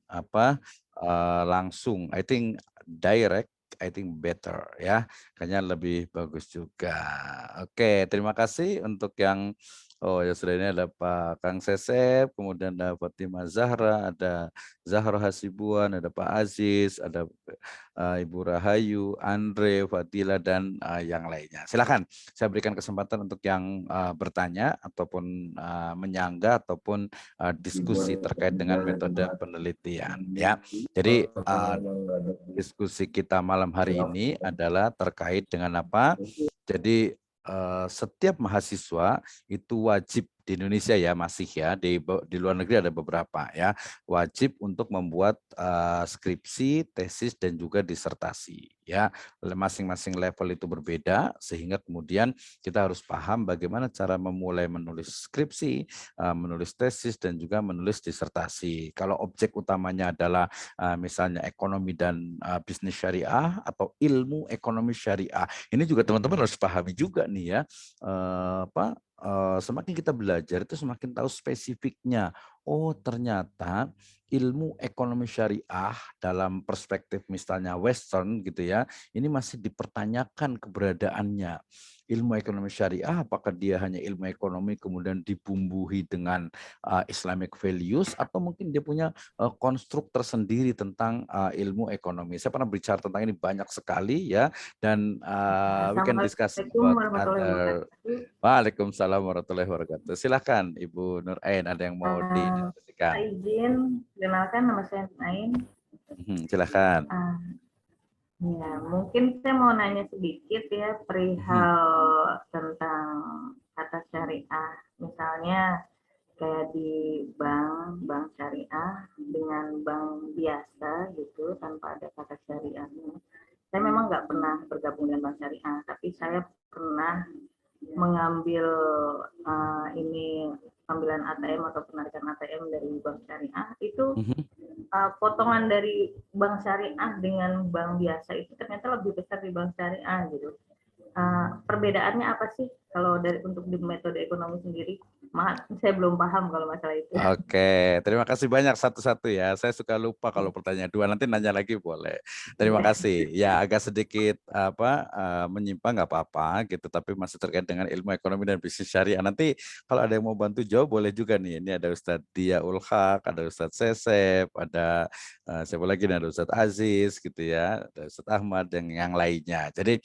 apa langsung. I think direct, I think better ya, kayaknya lebih bagus juga. Oke, terima kasih untuk yang oh ya sudah ini ada Pak Kang Sesep, kemudian ada Fatimah Zahra, ada Zahra Hasibuan, ada Pak Aziz, ada Ibu Rahayu, Andre, Fadila dan yang lainnya. Silakan saya berikan kesempatan untuk yang bertanya ataupun menyangga ataupun diskusi terkait dengan metode penelitian ya. Jadi diskusi kita malam hari ini adalah terkait dengan apa? Jadi setiap mahasiswa itu wajib di Indonesia ya masih ya di luar negeri ada beberapa ya wajib untuk membuat skripsi, tesis dan juga disertasi ya. Masing-masing level itu berbeda sehingga kemudian kita harus paham bagaimana cara memulai menulis skripsi, menulis tesis dan juga menulis disertasi. Kalau objek utamanya adalah misalnya ekonomi dan bisnis syariah atau ilmu ekonomi syariah. Ini juga teman-teman harus pahami juga nih ya, semakin kita belajar itu semakin tahu spesifiknya. Oh ternyata ilmu ekonomi syariah dalam perspektif misalnya Western gitu ya, ini masih dipertanyakan keberadaannya. Ilmu ekonomi syariah apakah dia hanya ilmu ekonomi kemudian dibumbuhi dengan Islamic values atau mungkin dia punya konstruk tersendiri tentang ilmu ekonomi. Saya pernah bicara tentang ini banyak sekali ya dan we can discuss Assalamualaikum about warahmatullahi other. wabarakatuh. Waalaikumsalam warahmatullahi wabarakatuh. Silakan Ibu Nur Ain ada yang mau Saya didiskusikan. izin, kenalkan nama saya Nain. Silakan. Ya, mungkin saya mau nanya sedikit ya perihal tentang kata syariah. Misalnya kayak di bank syariah dengan bank biasa gitu tanpa ada kata syariahnya. Saya memang nggak pernah bergabung dengan bank syariah, tapi saya pernah mengambil ini ambilan ATM atau penarikan ATM dari bank syariah itu potongan dari bank syariah dengan bank biasa itu ternyata lebih besar di bank syariah gitu. Perbedaannya apa sih kalau dari untuk di metode ekonomi sendiri? Maaf, saya belum paham kalau masalah itu. Oke, terima kasih banyak satu-satu ya. Saya suka lupa kalau pertanyaan dua, nanti nanya lagi boleh. Terima kasih. Ya agak sedikit menyimpang nggak apa-apa gitu, tapi masih terkait dengan ilmu ekonomi dan bisnis syariah. Nanti kalau ada yang mau bantu jawab boleh juga nih. Ini ada Ustadz Diaul Haq, ada Ustadz Sesep, ada siapa lagi nih, ada Ustadz Aziz gitu ya, ada Ustadz Ahmad dan yang lainnya. Jadi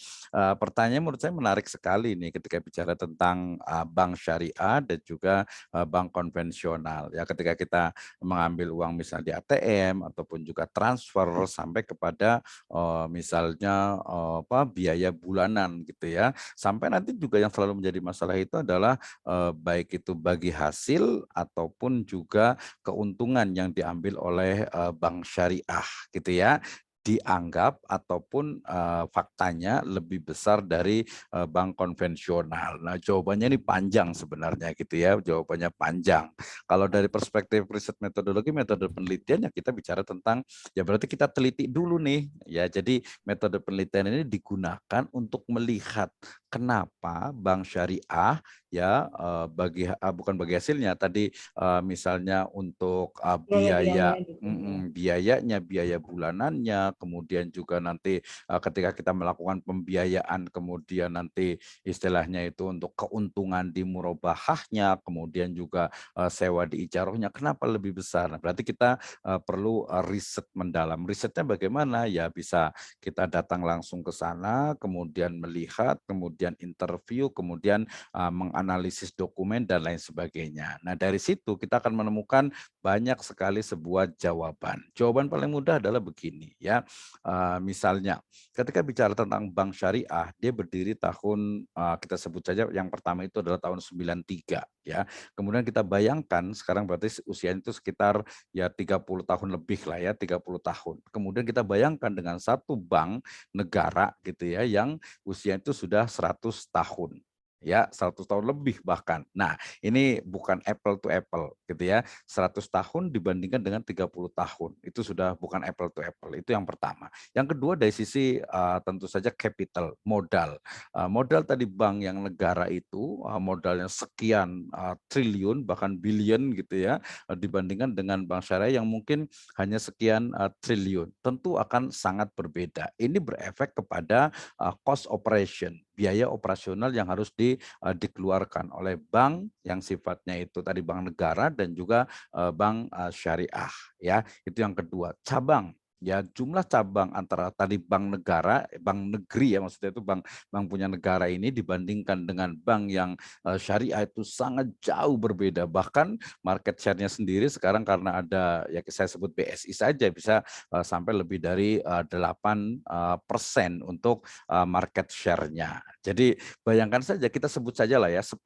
pertanyaan menurut saya menarik sekali nih ketika bicara tentang bank syariah dan juga bank konvensional. Ya ketika kita mengambil uang misalnya di ATM ataupun juga transfer sampai kepada misalnya biaya bulanan gitu ya. Sampai nanti juga yang selalu menjadi masalah itu adalah baik itu bagi hasil ataupun juga keuntungan yang diambil oleh bank syariah gitu ya, dianggap ataupun faktanya lebih besar dari bank konvensional. Nah, jawabannya ini panjang sebenarnya gitu ya, jawabannya panjang. Kalau dari perspektif riset metodologi, metode penelitian ya kita bicara tentang ya berarti kita teliti dulu nih ya. Jadi metode penelitian ini digunakan untuk melihat kenapa bank syariah ya bukan bagi hasilnya tadi misalnya untuk biaya Biaya-biaya gitu ya. biayanya, biaya bulanannya, kemudian juga nanti ketika kita melakukan pembiayaan, kemudian nanti istilahnya itu untuk keuntungan di murabahahnya, kemudian juga sewa di ijarohnya, kenapa lebih besar? Nah, berarti kita perlu riset mendalam. Risetnya bagaimana? Ya bisa kita datang langsung ke sana, kemudian melihat, kemudian interview, kemudian menganalisis dokumen dan lain sebagainya. Nah dari situ kita akan menemukan banyak sekali sebuah jawaban. Jawaban paling mudah adalah begini ya. Misalnya ketika bicara tentang bank syariah, dia berdiri tahun kita sebut saja yang pertama itu adalah tahun 93 ya. Kemudian kita bayangkan sekarang berarti usia itu sekitar ya 30 tahun lebih lah ya, 30 tahun. Kemudian kita bayangkan dengan satu bank negara gitu ya yang usia itu sudah 100 tahun. ya 100 tahun lebih bahkan. Nah, ini bukan apple to apple gitu ya. 100 tahun dibandingkan dengan 30 tahun. Itu sudah bukan apple to apple. Itu yang pertama. Yang kedua dari sisi tentu saja capital, modal. Modal tadi bank yang negara itu modalnya sekian triliun bahkan billion gitu ya dibandingkan dengan bank syariah yang mungkin hanya sekian triliun. Tentu akan sangat berbeda. Ini berefek kepada cost operation, biaya operasional yang harus dikeluarkan oleh bank yang sifatnya itu tadi bank negara dan juga bank syariah ya. Itu yang kedua. Cabang ya jumlah cabang antara tadi bank negara, bank negeri ya maksudnya itu bank bank punya negara ini dibandingkan dengan bank yang syariah itu sangat jauh berbeda. Bahkan market share-nya sendiri sekarang karena ada ya saya sebut BSI saja bisa sampai lebih dari 8% untuk market share-nya. Jadi bayangkan saja kita sebut saja lah ya 10%.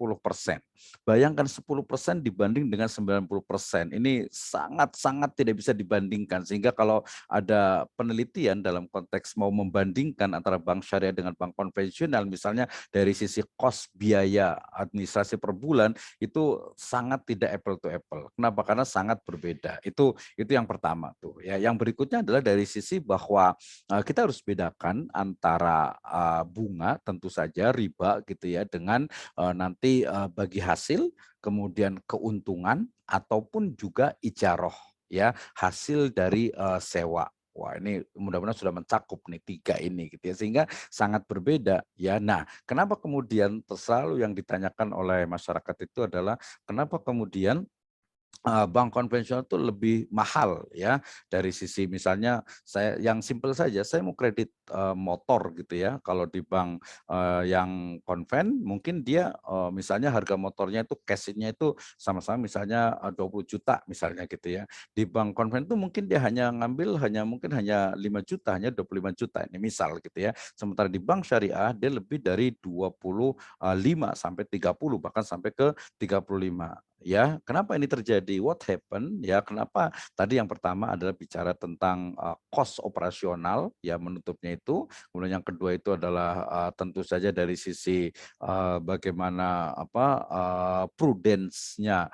Bayangkan 10% dibanding dengan 90%. Ini sangat-sangat tidak bisa dibandingkan. Sehingga kalau ada penelitian dalam konteks mau membandingkan antara bank syariah dengan bank konvensional, misalnya dari sisi cost biaya administrasi per bulan, itu sangat tidak apple to apple. Kenapa? Karena sangat berbeda. Itu yang pertama tuh. Ya, yang berikutnya adalah dari sisi bahwa kita harus bedakan antara bunga tentu saja riba gitu ya dengan nanti bagi hasil, kemudian keuntungan ataupun juga ijaroh ya hasil dari sewa. Wah ini mudah-mudahan sudah mencakup nih tiga ini gitu ya sehingga sangat berbeda ya. Nah, kenapa kemudian selalu yang ditanyakan oleh masyarakat itu adalah kenapa kemudian bank konvensional itu lebih mahal ya dari sisi misalnya saya yang simpel saja saya mau kredit motor gitu ya kalau di bank yang konven mungkin dia misalnya harga motornya itu cash-nya itu sama-sama misalnya 20 juta misalnya gitu ya di bank konven itu mungkin dia hanya ngambil mungkin hanya 5 juta hanya 25 juta ini misal gitu ya sementara di bank syariah dia lebih dari 25 sampai 30 bahkan sampai ke 35 ya. Kenapa ini terjadi? What happened? Ya, kenapa? Tadi yang pertama adalah bicara tentang cost operasional, ya menutupnya itu. Kemudian yang kedua itu adalah tentu saja dari sisi bagaimana prudence-nya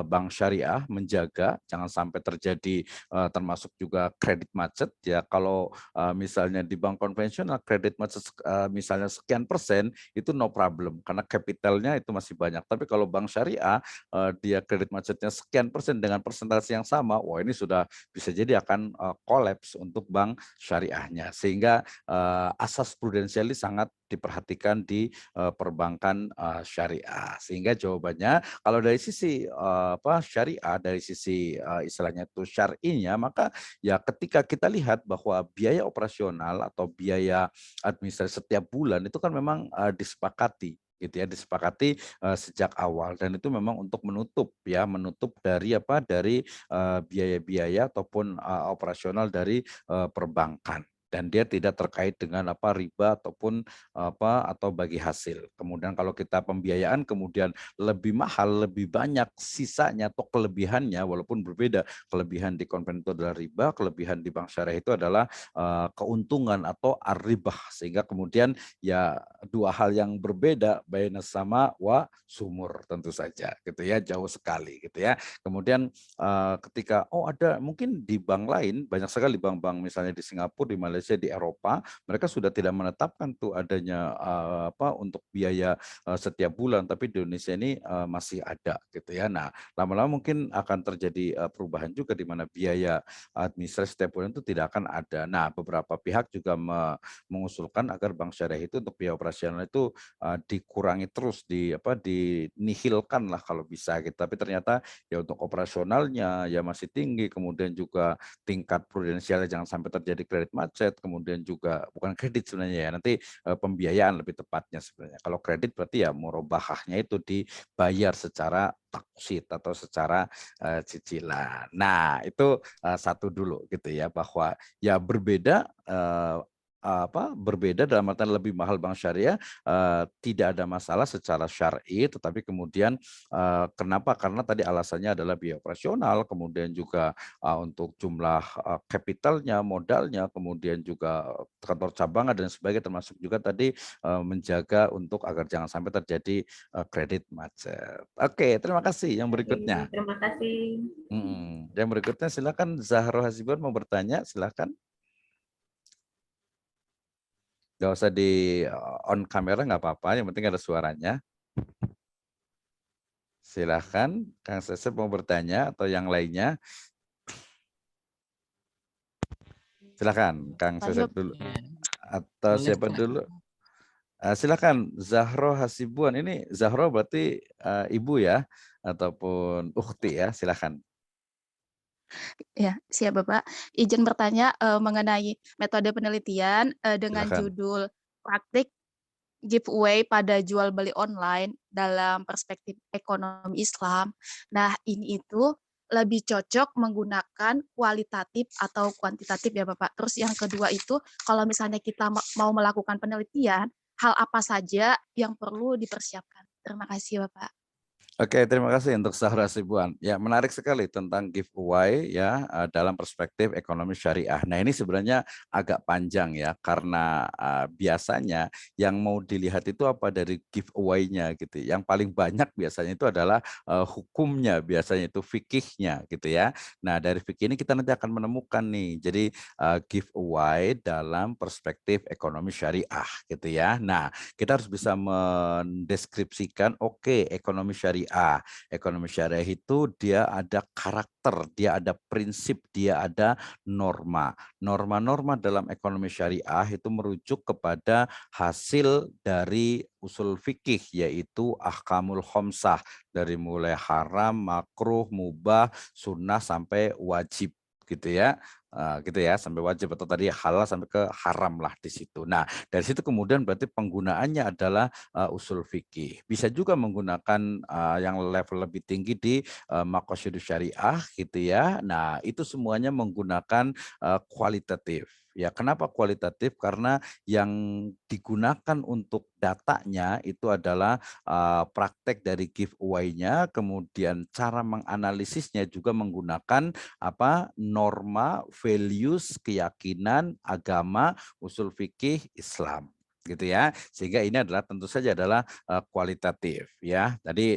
bank syariah menjaga jangan sampai terjadi termasuk juga kredit macet ya. Kalau misalnya di bank konvensional kredit macet misalnya sekian persen itu no problem karena kapitalnya itu masih banyak. Tapi kalau bank syariah dia kredit macetnya sekian persen dengan persentase yang sama, wah ini sudah bisa jadi akan kolaps untuk bank syariahnya. Sehingga asas prudensialis sangat diperhatikan di perbankan syariah. Sehingga jawabannya kalau dari sisi syariah, dari sisi istilahnya itu syar'inya, maka ya ketika kita lihat bahwa biaya operasional atau biaya administrasi setiap bulan itu kan memang disepakati gitu ya disepakati sejak awal dan itu memang untuk menutup dari biaya-biaya ataupun operasional dari perbankan dan dia tidak terkait dengan riba ataupun atau bagi hasil. Kemudian kalau kita pembiayaan kemudian lebih mahal, lebih banyak sisanya atau kelebihannya walaupun berbeda. Kelebihan di konven itu adalah riba, kelebihan di bank syariah itu adalah keuntungan atau ar-ribah sehingga kemudian ya dua hal yang berbeda baina sama wa sumur tentu saja gitu ya jauh sekali gitu ya. Kemudian ketika ada mungkin di bank lain banyak sekali bank-bank misalnya di Singapura, di Malaysia, di Eropa mereka sudah tidak menetapkan tuh adanya untuk biaya setiap bulan tapi di Indonesia ini masih ada gitu ya. Nah, lama-lama mungkin akan terjadi perubahan juga di mana biaya administrasi setiap bulan itu tidak akan ada. Nah, beberapa pihak juga mengusulkan agar bank syariah itu untuk biaya operasional itu dikurangi terus dinihilkan lah kalau bisa gitu. Tapi ternyata ya untuk operasionalnya ya masih tinggi, kemudian juga tingkat prudensialnya jangan sampai terjadi kredit macet, kemudian juga bukan kredit sebenarnya ya, nanti pembiayaan lebih tepatnya sebenarnya. Kalau kredit berarti ya murabahahnya itu dibayar secara taksit atau secara cicilan. Nah, itu satu dulu gitu ya bahwa ya berbeda berbeda dalam artian lebih mahal bank syariah, tidak ada masalah secara syar'i, tetapi kemudian kenapa? Karena tadi alasannya adalah biaya operasional, kemudian juga untuk jumlah kapitalnya, modalnya, kemudian juga kantor cabangan dan sebagainya, termasuk juga tadi menjaga untuk agar jangan sampai terjadi kredit macet. Oke, terima kasih. Yang Oke, berikutnya. terima kasih. Yang berikutnya silakan Zahro Hasibuan mau bertanya, silakan. Nggak usah di on kamera nggak apa-apa, yang penting ada suaranya. Silahkan, Kang Sesep mau bertanya atau yang lainnya. Silahkan, Kang Saya Sesep dulu. ya, Atau boleh siapa Kak. dulu? Silakan, Zahro Hasibuan. Ini Zahro berarti ibu ya, ataupun ukhti ya, silakan. Ya, siap Bapak. Izin bertanya mengenai metode penelitian dengan Silakan. judul praktik giveaway pada jual beli online dalam perspektif ekonomi Islam. Nah, ini itu lebih cocok menggunakan kualitatif atau kuantitatif ya Bapak. Terus yang kedua itu kalau misalnya kita mau melakukan penelitian, hal apa saja yang perlu dipersiapkan? Terima kasih Bapak. Oke, terima kasih untuk Zahra Hasibuan. Ya, menarik sekali tentang giveaway ya dalam perspektif ekonomi syariah. Nah, ini sebenarnya agak panjang ya karena biasanya yang mau dilihat itu apa dari giveaway-nya gitu. Yang paling banyak biasanya itu adalah hukumnya, biasanya itu fikihnya gitu ya. Nah, dari fikih ini kita nanti akan menemukan nih. Jadi giveaway dalam perspektif ekonomi syariah gitu ya. Nah, kita harus bisa mendeskripsikan ekonomi syariah. Ekonomi syariah itu dia ada karakter, dia ada prinsip, dia ada norma. Norma-norma dalam ekonomi syariah itu merujuk kepada hasil dari usul fikih yaitu ahkamul khomsah dari mulai haram, makruh, mubah, sunnah sampai wajib gitu ya. Gitu ya sampai wajib atau tadi halal sampai ke haram lah di situ. Nah, dari situ kemudian berarti penggunaannya adalah usul fikih. Bisa juga menggunakan yang level lebih tinggi di maqasidus syariah gitu ya. Nah, itu semuanya menggunakan kualitatif. Ya, kenapa kualitatif? Karena yang digunakan untuk datanya itu adalah praktek dari giveaway-nya, kemudian cara menganalisisnya juga menggunakan norma, values, keyakinan, agama, usul fikih Islam gitu ya. Sehingga ini adalah tentu saja adalah kualitatif ya. Tadi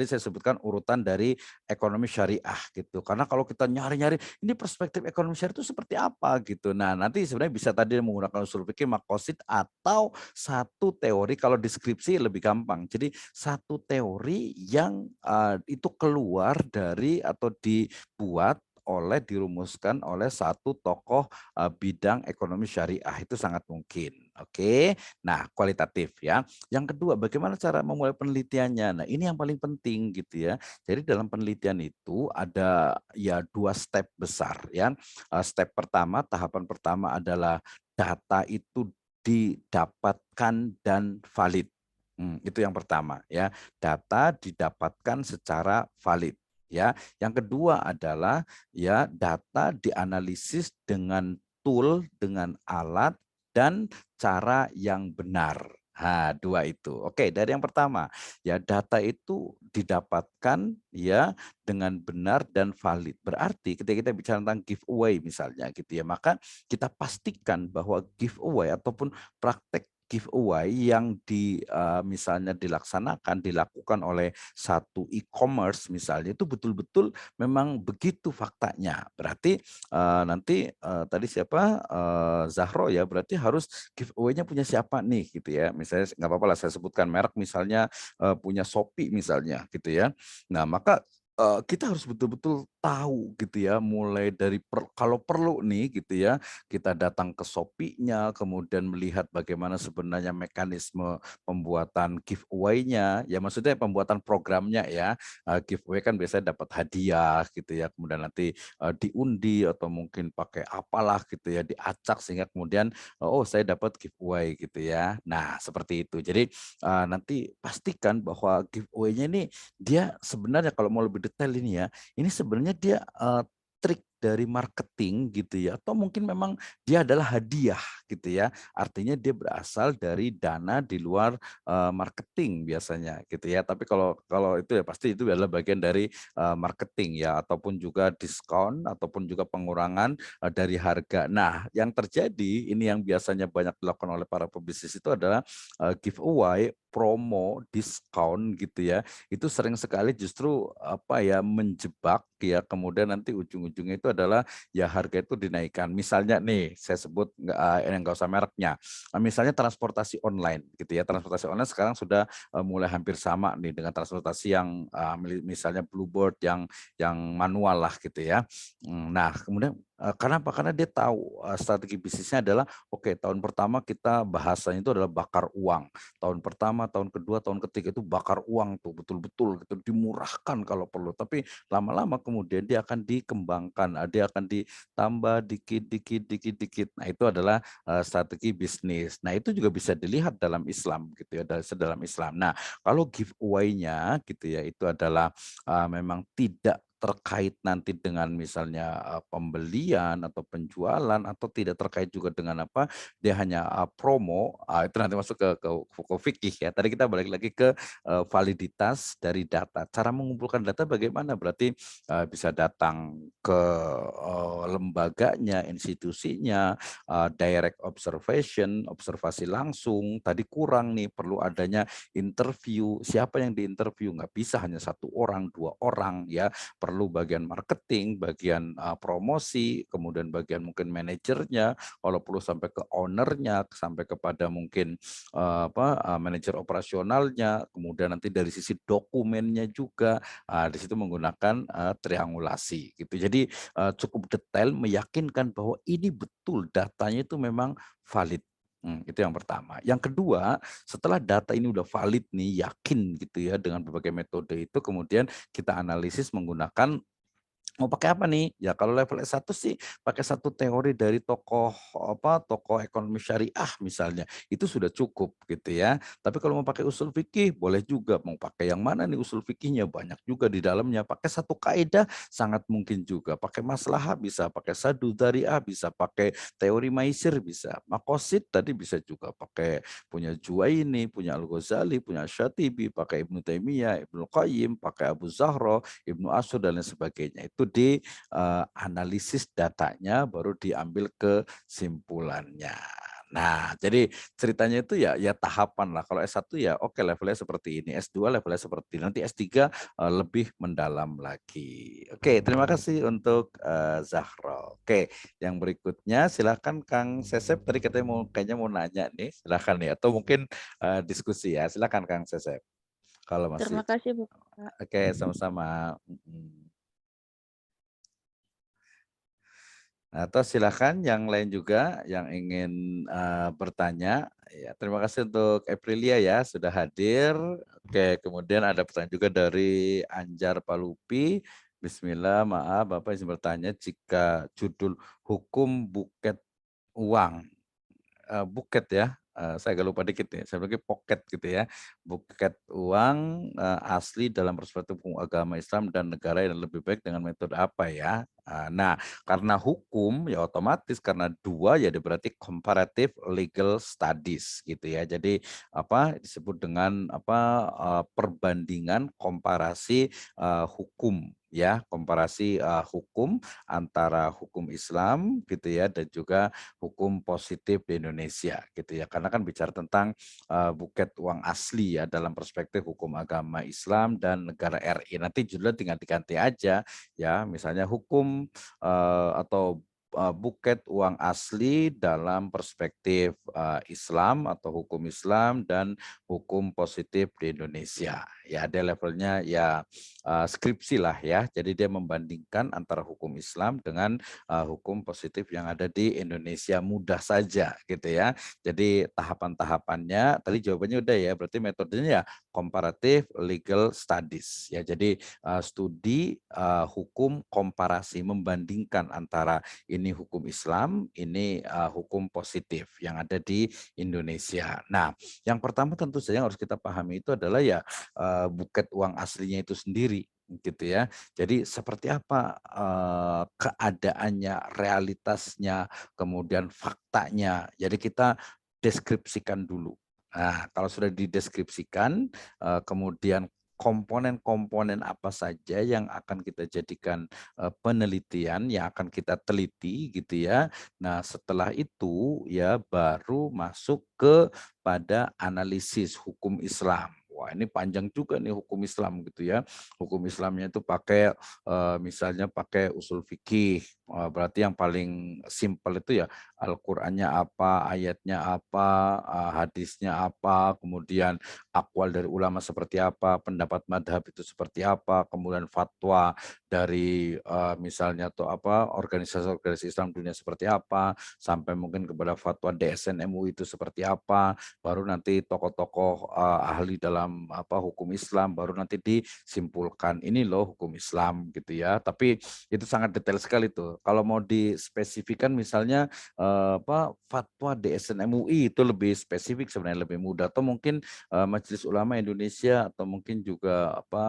saya sebutkan urutan dari ekonomi syariah gitu. Karena kalau kita nyari-nyari ini perspektif ekonomi syariah itu seperti apa gitu. Nah, nanti sebenarnya bisa tadi menggunakan usul fikih, makosid atau satu teori kalau deskripsi lebih gampang. Jadi satu teori yang itu keluar dari atau dibuat dirumuskan oleh satu tokoh bidang ekonomi syariah itu sangat mungkin. Oke. Nah, kualitatif ya. Yang kedua, bagaimana cara memulai penelitiannya? Nah, ini yang paling penting gitu ya. Jadi dalam penelitian itu ada ya 2 step besar ya. Step pertama, tahapan pertama adalah data itu didapatkan dan valid. Itu yang pertama ya. Data didapatkan secara valid. Ya, yang kedua adalah ya data dianalisis dengan tool, dengan alat dan cara yang benar. Nah, 2 itu. Oke, dari yang pertama, ya data itu didapatkan ya dengan benar dan valid. Berarti ketika kita bicara tentang giveaway misalnya gitu ya, maka kita pastikan bahwa giveaway ataupun praktek giveaway yang misalnya dilakukan oleh satu e-commerce misalnya itu betul-betul memang begitu faktanya. Berarti nanti tadi siapa Zahro ya berarti harus giveaway-nya punya siapa nih gitu ya. Misalnya nggak apa-apa lah saya sebutkan merek misalnya punya Shopee misalnya gitu ya. Nah, maka kita harus betul-betul tahu gitu ya mulai dari kalau perlu nih gitu ya kita datang ke Shopee-nya kemudian melihat bagaimana sebenarnya mekanisme pembuatan giveaway-nya ya maksudnya pembuatan programnya ya giveaway kan biasanya dapat hadiah gitu ya kemudian nanti diundi atau mungkin pakai apalah gitu ya diacak sehingga kemudian oh saya dapat giveaway gitu ya. Nah, seperti itu. Jadi nanti pastikan bahwa giveaway-nya ini dia sebenarnya kalau mau lebih detail ini ya, ini sebenarnya dia trik dari marketing gitu ya, atau mungkin memang dia adalah hadiah gitu ya. Artinya dia berasal dari dana di luar marketing biasanya gitu ya. Tapi kalau kalau itu ya pasti itu adalah bagian dari marketing ya, ataupun juga diskon ataupun juga pengurangan dari harga. Nah, yang terjadi ini yang biasanya banyak dilakukan oleh para pebisnis itu adalah giveaway, promo, diskon gitu ya. Itu sering sekali justru apa ya menjebak ya, kemudian nanti ujung-ujungnya itu adalah ya harga itu dinaikkan. Misalnya nih saya sebut nggak usah mereknya. Misalnya transportasi online gitu ya. Transportasi online sekarang sudah mulai hampir sama nih dengan transportasi yang misalnya Bluebird yang manual lah gitu ya. Nah, kemudian karena apa? Karena dia tahu strategi bisnisnya adalah oke, tahun pertama kita bahasanya itu adalah bakar uang. Tahun pertama, tahun kedua, tahun ketiga itu bakar uang tuh betul-betul gitu, dimurahkan kalau perlu. Tapi lama-lama kemudian dia akan dikembangkan, dia akan ditambah dikit, dikit, dikit, dikit. Nah, itu adalah strategi bisnis. Nah, itu juga bisa dilihat dalam Islam gitu ya, dalam Islam. Nah, kalau giveaway-nya gitu ya, itu adalah memang tidak terkait nanti dengan misalnya pembelian atau penjualan atau tidak terkait juga dengan apa dia hanya promo, itu nanti masuk ke fikih ya. Tadi kita balik lagi ke validitas dari data. Cara mengumpulkan data bagaimana? Berarti bisa datang ke lembaganya, institusinya, direct observation, observasi langsung. Tadi kurang nih, perlu adanya interview. Siapa yang diinterview? Nggak bisa hanya satu orang, dua orang ya. Perlu bagian marketing, bagian promosi, kemudian bagian mungkin manajernya, kalau perlu sampai ke ownernya, sampai kepada mungkin manajer operasionalnya, kemudian nanti dari sisi dokumennya juga, di situ menggunakan triangulasi gitu. Jadi cukup detail meyakinkan bahwa ini betul datanya itu memang valid. Itu yang pertama. Yang kedua, setelah data ini udah valid nih, yakin gitu ya dengan berbagai metode itu, kemudian kita analisis menggunakan mau pakai apa nih? Ya kalau level S1 sih pakai satu teori dari tokoh ekonomi syariah misalnya, itu sudah cukup gitu ya. Tapi kalau mau pakai usul fikih boleh juga, mau pakai yang mana nih usul fikihnya? Banyak juga di dalamnya. Pakai satu kaidah sangat mungkin juga. Pakai maslahah bisa, pakai sadu dzari'ah bisa, pakai teori maisir bisa. Makosid tadi bisa juga pakai punya Juwaini, punya Al-Ghazali, punya Syatibi, pakai Ibnu Taimiyah, Ibnu Qayyim, pakai Abu Zahra, Ibnu Asyur dan lain sebagainya. Itu di analisis datanya baru diambil kesimpulannya. Nah, jadi ceritanya itu ya tahapan lah. Kalau S1 ya oke levelnya seperti ini, S2 levelnya seperti ini, nanti S3 lebih mendalam lagi. Oke, terima kasih untuk Zahra. Oke, yang berikutnya silakan Kang Sesep. Tadi katanya kayaknya mau nanya nih, silakan ya. Atau mungkin diskusi ya. Silakan Kang Sesep. Kalau masih. Terima kasih, Bapak. Oke, sama-sama. Atau silakan yang lain juga yang ingin bertanya. Ya, terima kasih untuk Aprilia ya sudah hadir. Oke, kemudian ada pertanyaan juga dari Anjar Palupi. Bismillah, maaf Bapak izin bertanya jika judul hukum buket uang buket ya, saya agak lupa dikit ya, saya bagi poket gitu ya. Buket uang asli dalam perspektif hukum agama Islam dan negara yang lebih baik dengan metode apa ya? Nah, karena hukum ya otomatis karena dua ya berarti comparative legal studies gitu ya. Jadi apa disebut dengan apa perbandingan komparasi hukum ya, komparasi hukum antara hukum Islam gitu ya dan juga hukum positif di Indonesia gitu ya. Karena kan bicara tentang buket uang asli ya dalam perspektif hukum agama Islam dan negara RI. Nanti judulnya tinggal diganti aja ya, misalnya hukum atau buket uang asli dalam perspektif Islam atau hukum Islam dan hukum positif di Indonesia. Ya ada levelnya ya skripsi lah ya. Jadi dia membandingkan antara hukum Islam dengan hukum positif yang ada di Indonesia, mudah saja gitu ya. Jadi tahapan-tahapannya tadi jawabannya udah ya, berarti metodenya ya comparative legal studies ya. Jadi studi hukum komparasi membandingkan antara ini hukum Islam, ini hukum positif yang ada di Indonesia. Nah, yang pertama tentu saja yang harus kita pahami itu adalah ya buket uang aslinya itu sendiri gitu ya. Jadi seperti apa keadaannya, realitasnya, kemudian faktanya. Jadi kita deskripsikan dulu. Nah, kalau sudah dideskripsikan, kemudian komponen-komponen apa saja yang akan kita jadikan penelitian, yang akan kita teliti gitu ya. Nah, setelah itu ya baru masuk ke pada analisis hukum Islam. Wah, ini panjang juga nih hukum Islam gitu ya. Hukum Islamnya itu pakai misalnya pakai usul fikih. Berarti yang paling simpel itu ya Al-Qur'annya apa, ayatnya apa, hadisnya apa, kemudian akwal dari ulama seperti apa, pendapat madhab itu seperti apa, kemudian fatwa dari misalnya atau apa organisasi-organisasi Islam dunia seperti apa, sampai mungkin kepada fatwa DSN MUI itu seperti apa, baru nanti tokoh-tokoh ahli dalam apa hukum Islam baru nanti disimpulkan ini loh hukum Islam gitu ya. Tapi itu sangat detail sekali tuh. Kalau mau dispesifikkan misalnya apa fatwa DSN MUI itu lebih spesifik sebenarnya lebih mudah atau mungkin Majelis Ulama Indonesia atau mungkin juga apa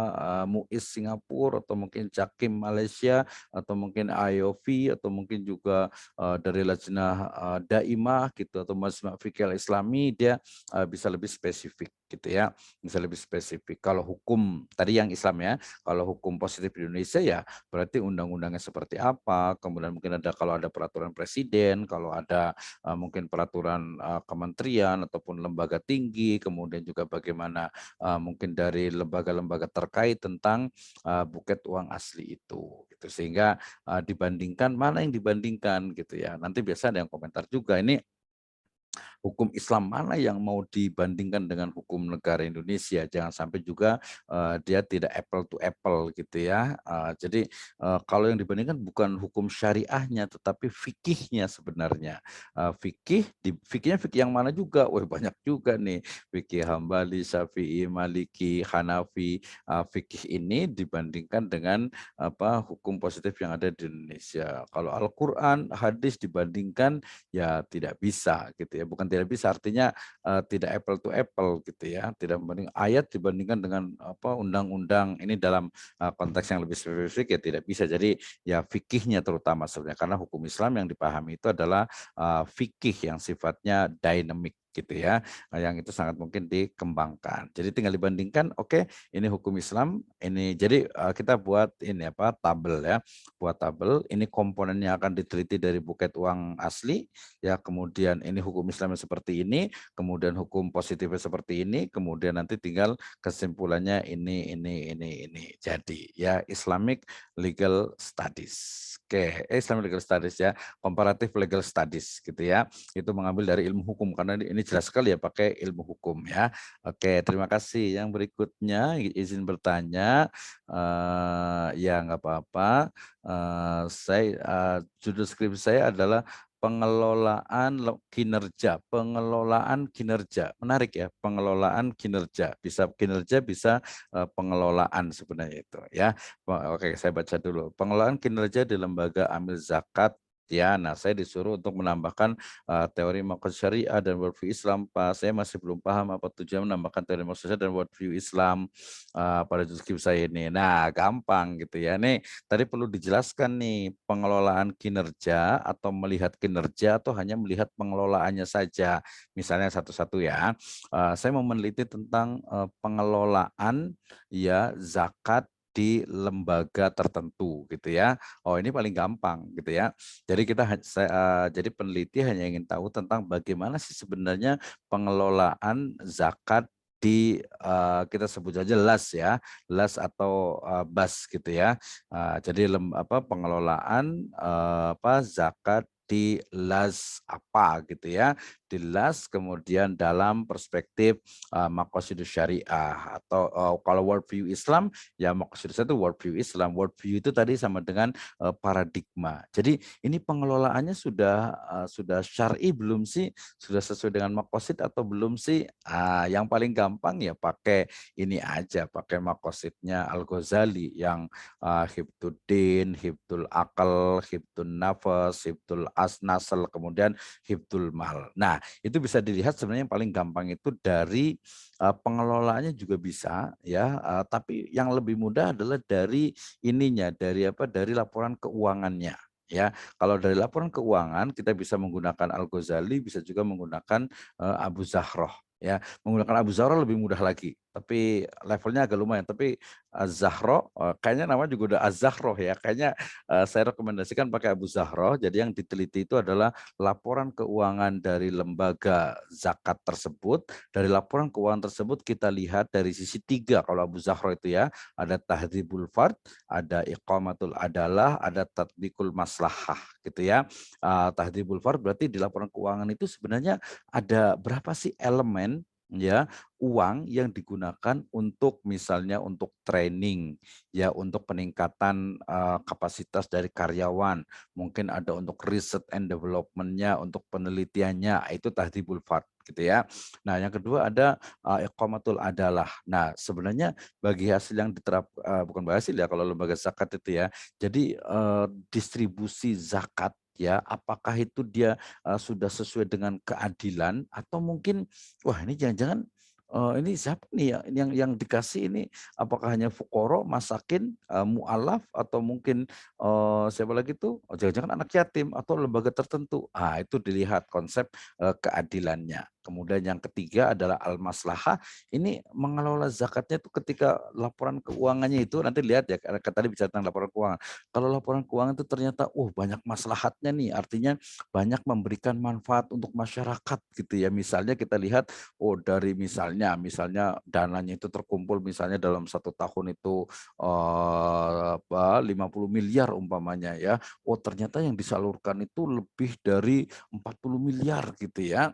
MUIS Singapura atau mungkin Jakim Malaysia atau mungkin IOV atau mungkin juga dari Lajnah Daimah gitu atau Majma' Fikih Islami dia bisa lebih spesifik gitu ya, bisa lebih spesifik. Kalau hukum tadi yang Islam ya, kalau hukum positif di Indonesia ya berarti undang-undangnya seperti apa, kemudian mungkin ada kalau ada peraturan presiden, kalau ada mungkin peraturan kementerian ataupun lembaga tinggi, kemudian juga bagaimana mungkin dari lembaga-lembaga terkait tentang buket uang asli itu gitu. Sehingga dibandingkan mana yang dibandingkan gitu ya. Nanti biasa ada yang komentar juga ini hukum Islam mana yang mau dibandingkan dengan hukum negara Indonesia. Jangan sampai juga dia tidak apple to apple gitu ya. Jadi kalau yang dibandingkan bukan hukum syariahnya tetapi fikihnya sebenarnya. Fikihnya fikih yang mana juga? Wah banyak juga nih. Fikih Hambali, Syafi'i, Maliki, Hanafi. Fikih ini dibandingkan dengan apa hukum positif yang ada di Indonesia. Kalau Al-Qur'an, hadis dibandingkan ya tidak bisa gitu ya. Bukan tidak bisa artinya tidak apple to apple gitu ya. Tidak membanding ayat dibandingkan dengan apa undang-undang ini dalam konteks yang lebih spesifik ya tidak bisa. Jadi ya fikihnya terutama sebenarnya karena hukum Islam yang dipahami itu adalah fikih yang sifatnya dynamic gitu ya, yang itu sangat mungkin dikembangkan. Jadi tinggal dibandingkan, oke, ini hukum Islam, ini jadi kita buat ini apa tabel ya, buat tabel. Ini komponen yang akan diteliti dari buket uang asli, ya kemudian ini hukum Islamnya seperti ini, kemudian hukum positifnya seperti ini, kemudian nanti tinggal kesimpulannya ini. Jadi ya Islamic Legal Studies. Oke, Islamic Legal Studies ya, comparative legal studies gitu ya. Itu mengambil dari ilmu hukum karena ini jelas sekali ya pakai ilmu hukum ya. Oke, terima kasih. Yang berikutnya izin bertanya, ya nggak apa-apa. Judul skripsi saya adalah pengelolaan kinerja. Menarik ya, pengelolaan kinerja. Bisa kinerja, bisa pengelolaan sebenarnya itu ya. Oke, saya baca dulu. Pengelolaan kinerja di lembaga amil zakat. Ya, nah saya disuruh untuk menambahkan teori makosid syariah dan worldview Islam. Pak, saya masih belum paham apa tujuan menambahkan teori makosid syariah dan worldview Islam pada judul skripsi saya ini. Nah, gampang gitu ya. Nih, tadi perlu dijelaskan nih pengelolaan kinerja atau melihat kinerja atau hanya melihat pengelolaannya saja. Misalnya satu-satu ya. Saya mau meneliti tentang pengelolaan ya zakat di lembaga tertentu gitu ya. Oh ini paling gampang gitu ya. Jadi jadi peneliti hanya ingin tahu tentang bagaimana sih sebenarnya pengelolaan zakat di kita sebut saja LAS ya, LAS atau BAS gitu ya. Jadi pengelolaan zakat di LAS apa gitu ya, di LAS kemudian dalam perspektif maqasidus syariah atau kalau worldview Islam ya maksud saya itu worldview Islam. Worldview itu tadi sama dengan paradigma. Jadi ini pengelolaannya sudah syar'i belum sih? Sudah sesuai dengan maqasid atau belum sih? Yang paling gampang ya pakai ini aja, pakai maqasidnya Al-Ghazali yang hibdud din, hibdul akal, hibdun nafas, hibdul ra'as, nasl, kemudian hibdul mal. Nah, itu bisa dilihat sebenarnya yang paling gampang itu dari pengelolaannya juga bisa ya, tapi yang lebih mudah adalah dari ininya, dari apa, dari laporan keuangannya. Ya, kalau dari laporan keuangan kita bisa menggunakan Al-Ghazali, bisa juga menggunakan Abu Zahroh. Ya, menggunakan Abu Zahroh lebih mudah lagi, tapi levelnya agak lumayan. Tapi Zahroh, kayaknya namanya juga udah Az-Zahroh ya. Kayaknya saya rekomendasikan pakai Abu Zahroh. Jadi yang diteliti itu adalah laporan keuangan dari lembaga zakat tersebut. Dari laporan keuangan tersebut kita lihat dari sisi 3 kalau Abu Zahroh itu ya. Ada Tahdzibul Fard, ada Iqamatul Adalah, ada Tatbiqul Maslahah gitu ya. Tahdzibul Fard berarti di laporan keuangan itu sebenarnya ada berapa sih elemen ya uang yang digunakan untuk misalnya untuk training ya, untuk peningkatan kapasitas dari karyawan, mungkin ada untuk research and development-nya, untuk penelitiannya, itu Tahdzibul Fard gitu ya. Nah, yang kedua ada Iqamatul Adalah. Nah, sebenarnya bagi hasil yang bukan bagi hasil ya kalau lembaga zakat itu ya. Jadi distribusi zakat ya, apakah itu dia sudah sesuai dengan keadilan atau mungkin wah ini jangan-jangan ini siapa nih ya yang dikasih ini apakah hanya fuqara, masakin, mu'alaf atau mungkin siapa lagi tuh oh, jangan-jangan anak yatim atau lembaga tertentu. Ah itu dilihat konsep keadilannya. Kemudian yang ketiga adalah al-maslahah. Ini mengelola zakatnya itu ketika laporan keuangannya itu nanti lihat ya karena tadi bicara tentang laporan keuangan. Kalau laporan keuangan itu ternyata banyak maslahatnya nih, artinya banyak memberikan manfaat untuk masyarakat gitu ya. Misalnya kita lihat dari misalnya dananya itu terkumpul misalnya dalam 1 tahun itu 50 miliar umpamanya ya. Ternyata yang disalurkan itu lebih dari 40 miliar gitu ya.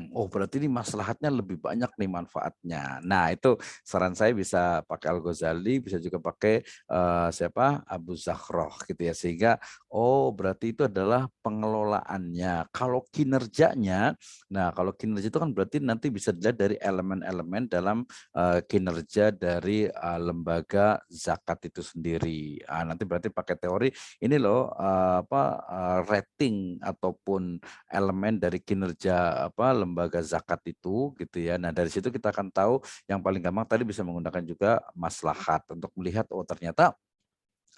Berarti ini maslahatnya lebih banyak nih manfaatnya. Nah, itu saran saya bisa pakai Al-Ghazali, bisa juga pakai siapa? Abu Zahroh gitu ya. Sehingga berarti itu adalah pengelolaannya. Kalau kinerjanya, nah kalau kinerja itu kan berarti nanti bisa dilihat dari elemen-elemen dalam kinerja dari lembaga zakat itu sendiri. Nanti berarti pakai teori ini loh rating ataupun elemen dari kinerja lembaga zakat itu gitu ya. Nah, dari situ kita akan tahu yang paling gampang tadi bisa menggunakan juga maslahat untuk melihat ternyata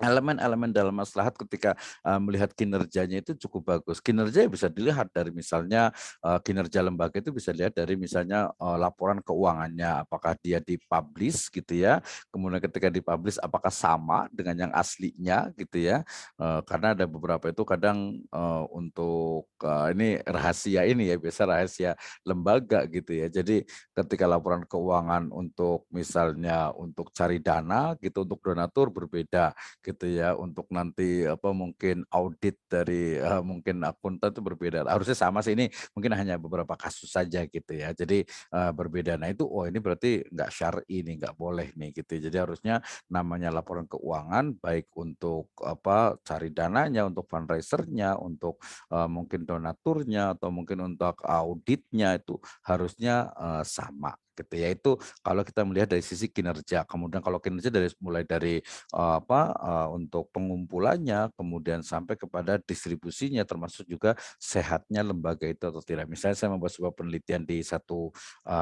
elemen-elemen dalam maslahat ketika melihat kinerjanya itu cukup bagus. Kinerja bisa dilihat dari misalnya kinerja lembaga itu bisa dilihat dari misalnya laporan keuangannya, apakah dia dipublish gitu ya. Kemudian ketika dipublish apakah sama dengan yang aslinya gitu ya. Karena ada beberapa itu kadang untuk ini rahasia ini ya, biasa rahasia lembaga gitu ya. Jadi ketika laporan keuangan untuk misalnya untuk cari dana gitu untuk donatur berbeda gitu ya, untuk nanti mungkin audit dari mungkin akuntan itu berbeda. Harusnya sama sih, ini mungkin hanya beberapa kasus saja gitu ya. Jadi berbeda. Nah itu ini berarti nggak syar'i nih, nggak boleh nih gitu. Jadi harusnya namanya laporan keuangan baik untuk cari dananya, untuk fundraisernya, untuk mungkin donaturnya atau mungkin untuk auditnya itu harusnya sama gitu ya. Itu kalau kita melihat dari sisi kinerja. Kemudian kalau kinerja mulai dari untuk pengumpulannya, kemudian sampai kepada distribusinya, termasuk juga sehatnya lembaga itu atau tidak. Misalnya saya membuat sebuah penelitian di satu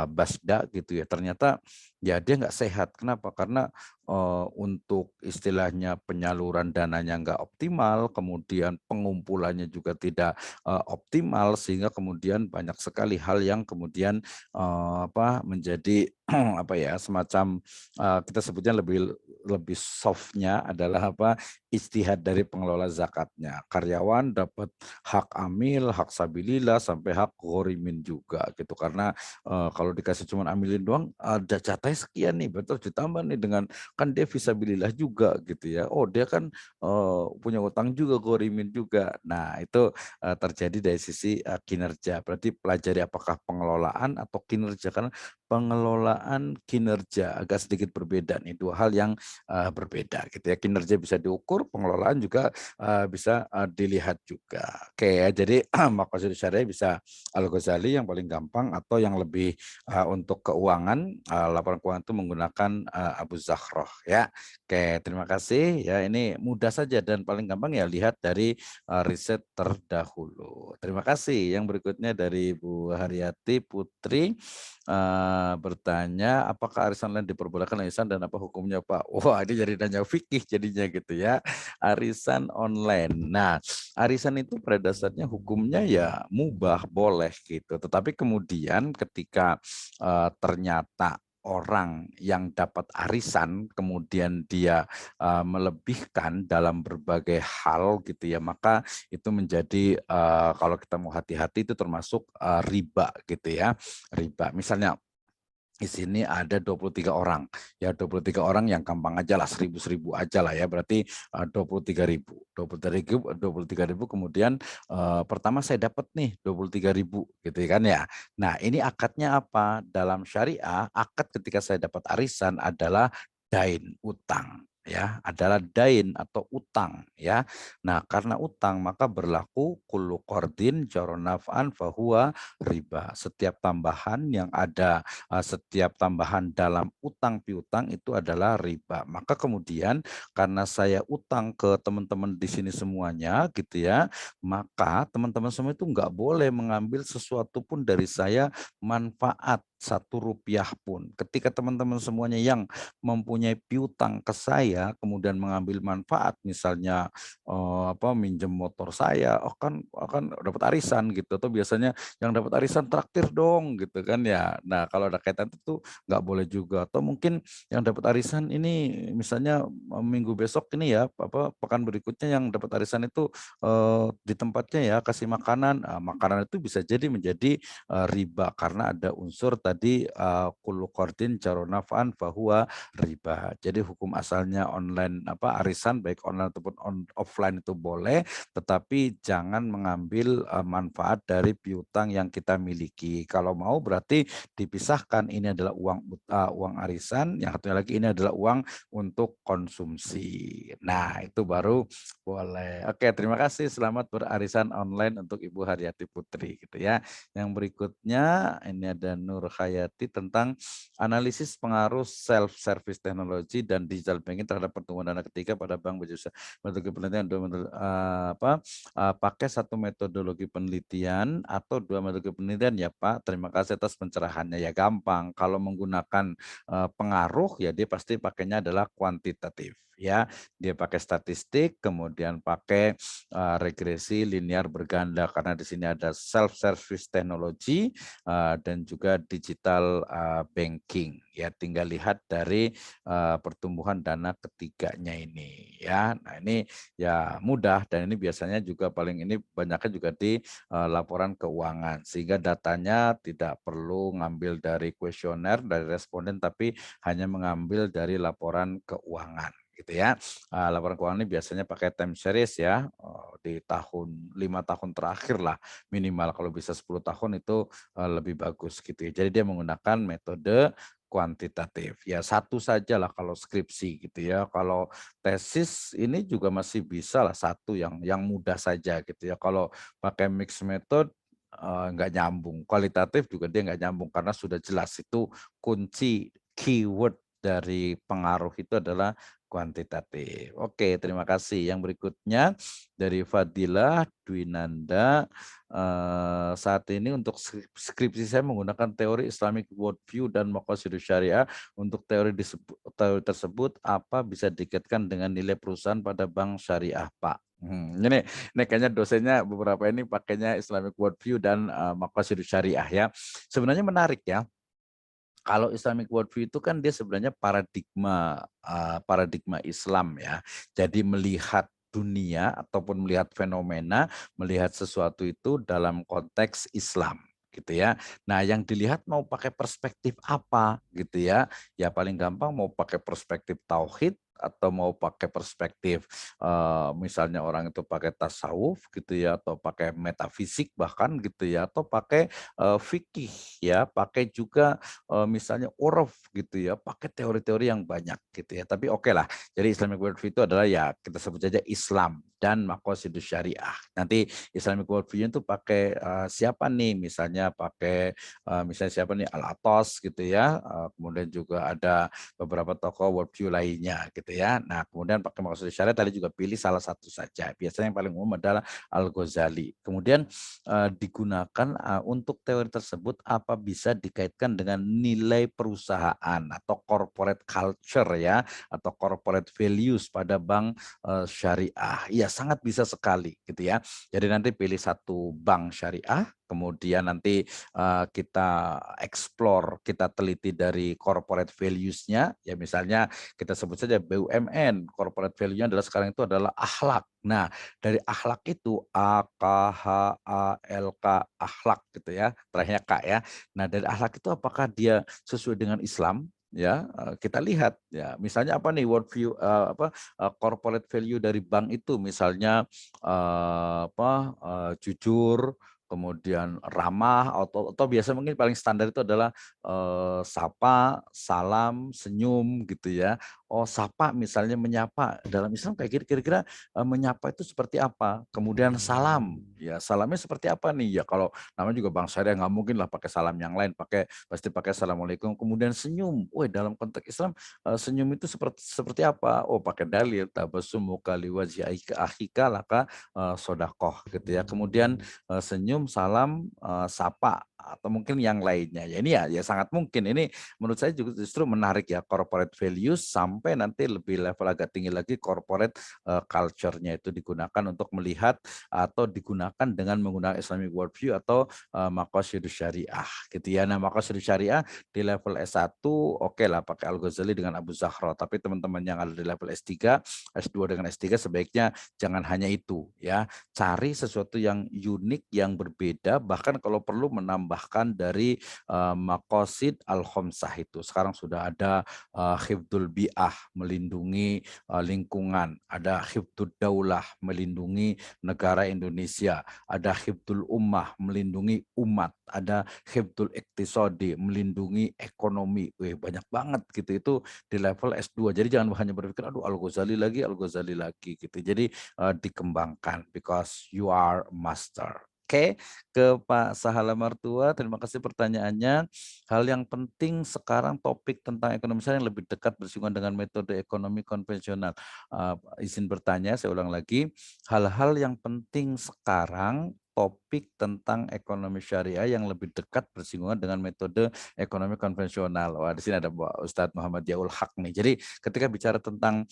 Basda gitu ya, ternyata ya dia nggak sehat. Kenapa? Karena untuk istilahnya penyaluran dananya nggak optimal, kemudian pengumpulannya juga tidak optimal, sehingga kemudian banyak sekali hal yang kemudian menjadi semacam kita sebutnya lebih softnya adalah ijtihad dari pengelola zakatnya. Karyawan dapat hak amil, hak sabilillah sampai hak ghorimin juga gitu. Karena kalau dikasih cuma amilin doang ada jatahnya sekian nih, betul ditambah nih dengan kan dia fisabilillah juga gitu ya. Dia kan punya utang juga, ghorimin juga. Nah, itu terjadi dari sisi kinerja. Berarti pelajari apakah pengelolaan atau kinerja, karena pengelolaan kinerja agak sedikit berbeda nih, dua hal yang berbeda gitu ya. Kinerja bisa diukur, pengelolaan juga bisa dilihat juga. Oke ya, jadi maqasid syariah bisa Al-Ghazali yang paling gampang, atau yang lebih untuk keuangan, laporan keuangan itu menggunakan Abu Zakhroh ya. Oke, terima kasih ya. Ini mudah saja dan paling gampang ya, lihat dari riset terdahulu. Terima kasih. Yang berikutnya dari Bu Haryati Putri bertanya, apakah arisan online diperbolehkan arisan dan apa hukumnya Pak? Wah, ini jadi nanya fikih jadinya gitu ya. Arisan online. Nah, arisan itu pada dasarnya hukumnya ya mubah, boleh gitu. Tetapi kemudian ketika ternyata orang yang dapat arisan kemudian dia melebihkan dalam berbagai hal gitu ya, maka itu menjadi kalau kita mau hati-hati itu termasuk riba gitu ya. Riba. Misalnya di sini ada 23 orang. Ya 23 orang yang gampang aja lah, 1000 aja lah ya. Berarti 23.000. 23.000 kemudian pertama saya dapat nih 23.000 gitu kan ya. Nah, ini akadnya apa? Dalam syariah, akad ketika saya dapat arisan adalah dain, utang ya, adalah dain atau utang ya. Nah, karena utang maka berlaku kullu qardin jara naf'an fahuwa riba. Setiap tambahan yang ada, setiap tambahan dalam utang piutang itu adalah riba. Maka kemudian karena saya utang ke teman-teman di sini semuanya gitu ya, maka teman-teman semua itu nggak boleh mengambil sesuatu pun dari saya manfaat Rp1 pun. Ketika teman-teman semuanya yang mempunyai piutang ke saya kemudian mengambil manfaat, misalnya minjem motor saya, akan dapat arisan gitu, atau biasanya yang dapat arisan traktir dong gitu kan ya. Nah, kalau ada kaitan itu nggak boleh juga. Atau mungkin yang dapat arisan ini misalnya minggu besok ini ya, pekan berikutnya yang dapat arisan itu di tempatnya ya kasih makanan. Makanan itu bisa jadi menjadi riba karena ada unsur tadi kullu qardin jaro naf'an fahuwa riba. Jadi hukum asalnya online arisan baik online ataupun offline itu boleh, tetapi jangan mengambil manfaat dari piutang yang kita miliki. Kalau mau berarti dipisahkan, ini adalah uang arisan, yang satunya lagi ini adalah uang untuk konsumsi. Nah, itu baru boleh. Oke, terima kasih. Selamat berarisan online untuk Ibu Haryati Putri gitu ya. Yang berikutnya ini ada Nur Hayati tentang analisis pengaruh self-service teknologi dan digital banking terhadap pertumbuhan dana ketiga pada bank berjasa. Metode penelitian pakai satu metodologi penelitian atau dua metode penelitian ya Pak. Terima kasih atas pencerahannya. Ya gampang. Kalau menggunakan pengaruh ya dia pasti pakainya adalah kuantitatif ya. Dia pakai statistik, kemudian pakai regresi linear berganda karena di sini ada self-service teknologi dan juga digital banking ya. Tinggal lihat dari pertumbuhan dana ketiganya ini ya. Nah, ini ya mudah dan ini biasanya juga paling ini banyaknya juga di laporan keuangan, sehingga datanya tidak perlu ngambil dari kuesioner dari responden tapi hanya mengambil dari laporan keuangan gitu ya. Laporan keuangan ini biasanya pakai time series ya, di 5 tahun terakhir lah minimal, kalau bisa 10 tahun itu lebih bagus gitu ya. Jadi dia menggunakan metode kuantitatif. Ya satu saja lah kalau skripsi gitu ya. Kalau tesis ini juga masih bisa lah satu yang mudah saja gitu ya. Kalau pakai mix method nggak nyambung. Kualitatif juga dia nggak nyambung karena sudah jelas itu kunci keyword dari pengaruh itu adalah kuantitatif. Oke, terima kasih. Yang berikutnya dari Fadilah Dwinanda. Saat ini untuk skripsi saya menggunakan teori Islamic Worldview dan Maqasidus Syariah. Untuk teori tersebut apa bisa dikaitkan dengan nilai perusahaan pada bank syariah, Pak? Ini kayaknya dosennya beberapa ini pakainya Islamic Worldview dan Maqasidus Syariah ya. Sebenarnya menarik ya. Kalau Islamic worldview itu kan dia sebenarnya paradigma Islam ya. Jadi melihat dunia ataupun melihat fenomena, melihat sesuatu itu dalam konteks Islam gitu ya. Nah, yang dilihat mau pakai perspektif apa gitu ya. Ya paling gampang mau pakai perspektif tauhid atau mau pakai perspektif misalnya orang itu pakai tasawuf gitu ya, atau pakai metafisik bahkan gitu ya, atau pakai fikih ya, pakai juga misalnya uruf gitu ya, pakai teori-teori yang banyak gitu ya. Tapi oke lah, jadi Islamic worldview itu adalah ya kita sebut saja Islam dan maqasidus syariah. Nanti Islamic worldview itu pakai siapa nih? Misalnya pakai misalnya siapa nih, Al-Atos gitu ya, kemudian juga ada beberapa tokoh worldview lainnya gitu ya. Nah kemudian pakai maqasidus syariah tadi juga pilih salah satu saja. Biasanya yang paling umum adalah Al-Ghazali. Kemudian digunakan untuk teori tersebut apa bisa dikaitkan dengan nilai perusahaan atau corporate culture ya, atau corporate values pada bank syariah. Ya sangat bisa sekali gitu ya. Jadi nanti pilih satu bank syariah, kemudian nanti kita explore, kita teliti dari corporate values-nya, ya misalnya kita sebut saja BUMN, corporate value-nya adalah sekarang itu adalah akhlak. Nah, dari akhlak itu A, K, H, A, L, K, akhlak gitu ya, terakhirnya K ya. Nah, dari akhlak itu apakah dia sesuai dengan Islam? Ya, kita lihat ya. Misalnya apa nih worldview corporate value dari bank itu, misalnya jujur, kemudian ramah, atau biasa mungkin paling standar itu adalah sapa, salam, senyum gitu ya. Oh, sapa misalnya menyapa. Dalam Islam kayak kira-kira menyapa itu seperti apa? Kemudian salam, ya salamnya seperti apa nih? Ya kalau namanya juga bangsa syariah nggak mungkin lah pakai salam yang lain, pasti pakai assalamualaikum. Kemudian senyum. Wah, dalam konteks Islam senyum itu seperti apa? Oh, pakai dalil tabassum kali wajhi akhika laka sodakoh gitu ya. Kemudian senyum, salam, sapa atau mungkin yang lainnya. Ya ini ya sangat mungkin. Ini menurut saya juga justru menarik ya, corporate values sampai nanti lebih level agak tinggi lagi corporate culture-nya itu digunakan untuk melihat atau digunakan dengan menggunakan Islamic worldview atau maqasidus syariah gitu ya. Nah, maqasidus syariah di level S1 oke lah pakai Al-Ghazali dengan Abu Zahra, tapi teman-teman yang ada di level S3, S2 dengan S3 sebaiknya jangan hanya itu ya. Cari sesuatu yang unik, yang berbeda, bahkan kalau perlu menambahkan dari maqasid al-khamsah itu. Sekarang sudah ada hifdzul bi'ah, melindungi lingkungan, ada hifdzud daulah, melindungi negara Indonesia, ada hifdzul ummah, melindungi umat, ada hifdzul iktisadi, melindungi ekonomi. Wih, banyak banget gitu itu di level S2. Jadi jangan hanya berpikir aduh Al-Ghazali lagi gitu. Jadi dikembangkan because you are master. Oke, ke Pak Sahala Martua, terima kasih pertanyaannya. Hal yang penting sekarang topik tentang ekonomi syariah yang lebih dekat bersinggungan dengan metode ekonomi konvensional. Izin bertanya, saya ulang lagi. Hal-hal yang penting sekarang topik tentang ekonomi syariah yang lebih dekat bersinggungan dengan metode ekonomi konvensional. Wah, di sini ada Ustadz Muhammad Yaul Haq nih. Jadi ketika bicara tentang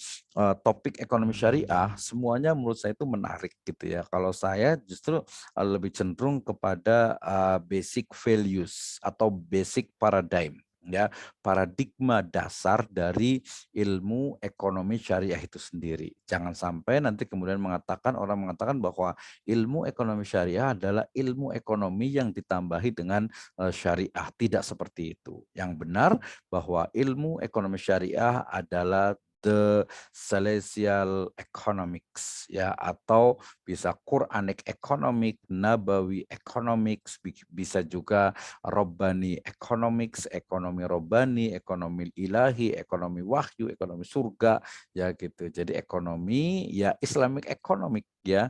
topik ekonomi syariah, semuanya menurut saya itu menarik gitu ya. Kalau saya justru lebih cenderung kepada basic values atau basic paradigm ya, paradigma dasar dari ilmu ekonomi syariah itu sendiri. Jangan sampai nanti kemudian orang mengatakan bahwa ilmu ekonomi syariah adalah ilmu ekonomi yang ditambahi dengan syariah. Tidak seperti itu. Yang benar bahwa ilmu ekonomi syariah adalah the celestial economics ya, atau bisa Quranic economic, Nabawi economics, bisa juga Robbani economics, ekonomi Robbani, ekonomi ilahi, ekonomi wahyu, ekonomi surga ya gitu. Jadi ekonomi ya Islamic economic ya,